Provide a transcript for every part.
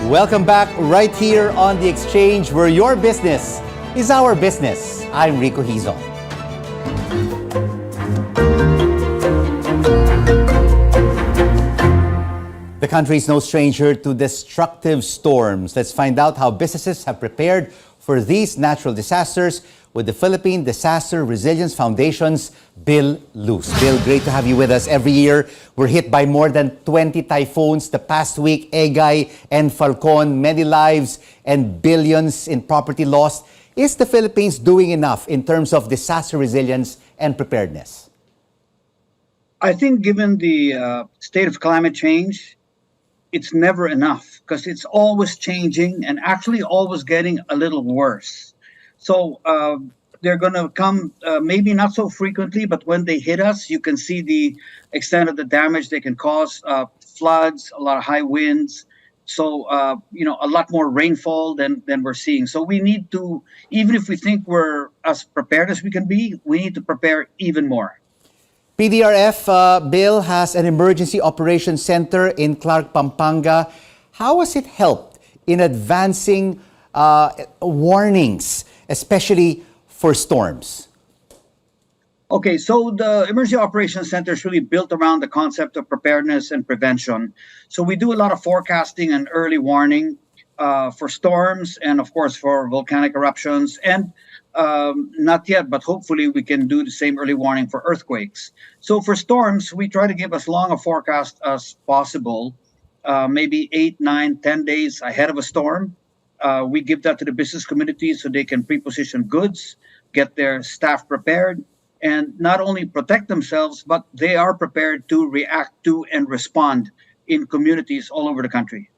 Welcome back right here on The Exchange, where your business is our business. I'm Rico Hizon. The country is no stranger to destructive storms. Let's find out how businesses have prepared for these natural disasters with the Philippine Disaster Resilience Foundation's Bill Luz. Bill, great to have you with us. Every year, we're hit by more than 20 typhoons. The past week, Egay and Falcon, many lives and billions in property lost. Is the Philippines doing enough in terms of disaster resilience and preparedness? I think given the state of climate change, it's never enough because it's always changing and actually always getting a little worse. So they're going to come maybe not so frequently, but when they hit us, you can see the extent of the damage they can cause, floods, a lot of high winds. So, a lot more rainfall than we're seeing. So we need to, even if we think we're as prepared as we can be, we need to prepare even more. PDRF, Bill, has an emergency operations center in Clark, Pampanga. How has it helped in advancing warnings, especially for storms? Okay, so the Emergency Operations Center is really built around the concept of preparedness and prevention. So we do a lot of forecasting and early warning for storms and, of course, for volcanic eruptions. And not yet, but hopefully we can do the same early warning for earthquakes. So for storms, we try to give as long a forecast as possible, maybe 8, 9, 10 days ahead of a storm. We give that to the business community so they can pre-position goods, get their staff prepared, and not only protect themselves, but they are prepared to react to and respond in communities all over the country.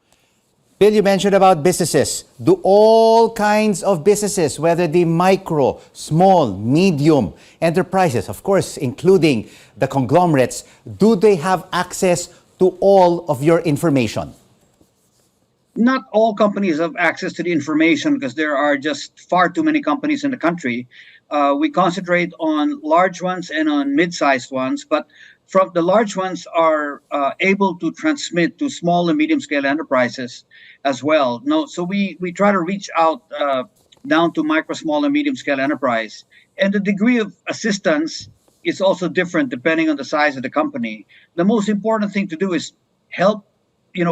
Bill, you mentioned about businesses. Do all kinds of businesses, whether the micro, small, medium enterprises, of course, including the conglomerates, do they have access to all of your information? Not all companies have access to the information because there are just far too many companies in the country. We concentrate on large ones and on mid-sized ones, but from the large ones are able to transmit to small and medium-scale enterprises as well. No, so we try to reach out down to micro, small, and medium-scale enterprise. And the degree of assistance is also different depending on the size of the company. The most important thing to do is help,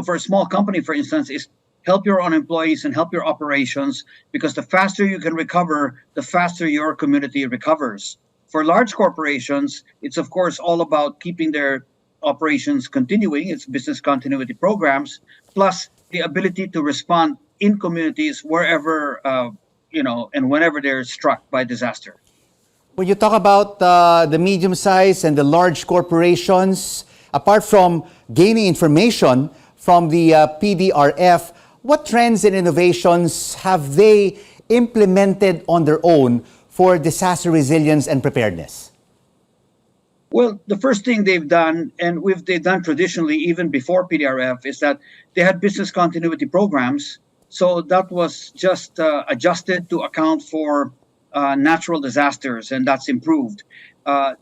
for a small company, for instance, is help your own employees and help your operations, because the faster you can recover, the faster your community recovers. For large corporations, it's of course all about keeping their operations continuing. It's business continuity programs, plus the ability to respond in communities wherever, and whenever they're struck by disaster. When you talk about the medium size and the large corporations, apart from gaining information from the PDRF, what trends and innovations have they implemented on their own for disaster resilience and preparedness? Well, the first thing they've done, and they've done traditionally even before PDRF, is that they had business continuity programs. So that was just adjusted to account for natural disasters, and that's improved.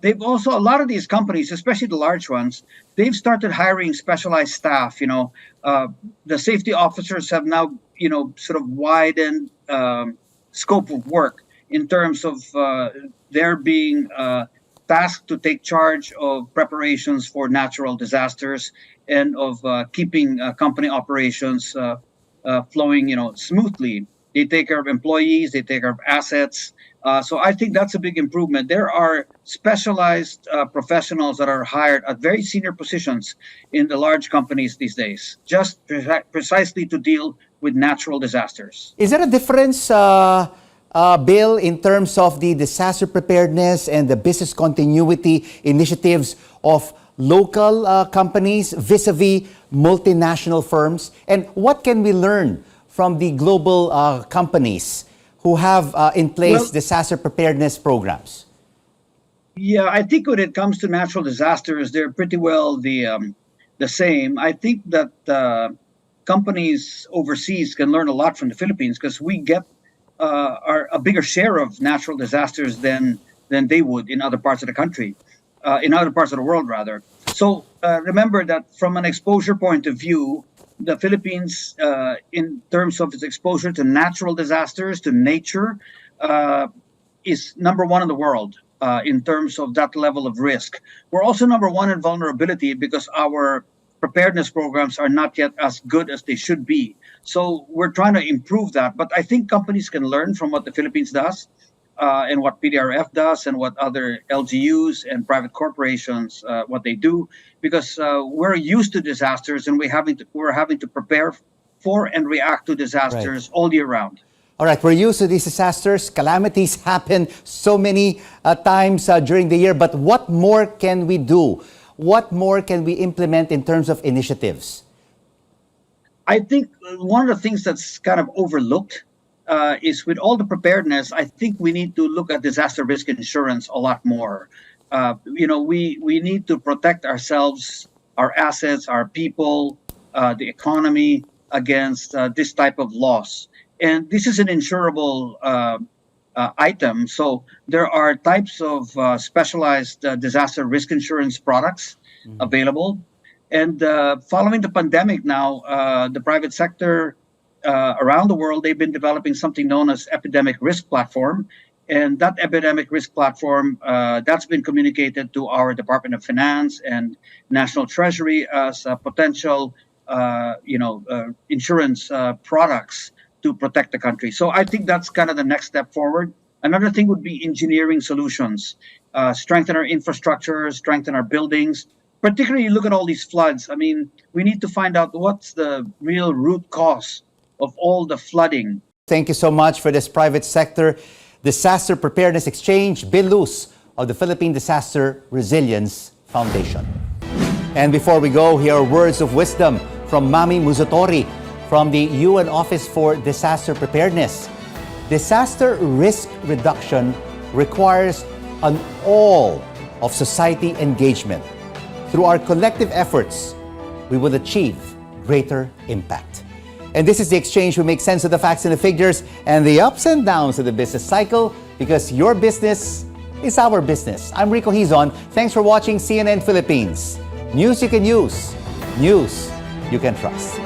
They've also, a lot of these companies, especially the large ones, they've started hiring specialized staff. The safety officers have now, sort of widened scope of work in terms of their being tasked to take charge of preparations for natural disasters and of keeping company operations flowing, smoothly. They take care of employees, they take care of assets. So I think that's a big improvement. There are specialized professionals that are hired at very senior positions in the large companies these days, just precisely to deal with natural disasters. Is there a difference, Bill, in terms of the disaster preparedness and the business continuity initiatives of local companies vis-a-vis multinational firms? And what can we learn from the global companies who have in place disaster preparedness programs? Yeah, I think when it comes to natural disasters, they're pretty well the same. I think that companies overseas can learn a lot from the Philippines because we get a bigger share of natural disasters than they would in other parts of the country, in other parts of the world, rather. So remember that from an exposure point of view, the Philippines, in terms of its exposure to natural disasters, to nature, uh, is number one in the world in terms of that level of risk. We're also number one in vulnerability because our preparedness programs are not yet as good as they should be. So we're trying to improve that. But I think companies can learn from what the Philippines does and what PDRF does and what other LGUs and private corporations what they do, because we're used to disasters and we're having to prepare for and react to Right. disasters all year round. All right, we're used to these disasters. Calamities happen so many times during the year. But what more can we do? What more can we implement in terms of initiatives? I think one of the things that's kind of overlooked is with all the preparedness, I think we need to look at disaster risk insurance a lot more. We need to protect ourselves, our assets, our people, the economy against this type of loss. And this is an insurable item. So there are types of specialized disaster risk insurance products available. And following the pandemic now, the private sector around the world, they've been developing something known as epidemic risk platform. And that epidemic risk platform, that's been communicated to our Department of Finance and National Treasury as potential, insurance products to protect the country. So I think that's kind of the next step forward. Another thing would be engineering solutions, strengthen our infrastructure, strengthen our buildings. Particularly, you look at all these floods. I mean, we need to find out what's the real root cause of all the flooding. Thank you so much for this private sector disaster preparedness exchange, Bill Luz of the Philippine Disaster Resilience Foundation. And before we go, here are words of wisdom from Mami Muzatori from the UN Office for Disaster Preparedness. Disaster risk reduction requires an all of society engagement. Through our collective efforts, we will achieve greater impact. And this is the exchange. We make sense of the facts and the figures and the ups and downs of the business cycle, because your business is our business. I'm Rico Hizon. Thanks for watching CNN Philippines. News you can use. News you can trust.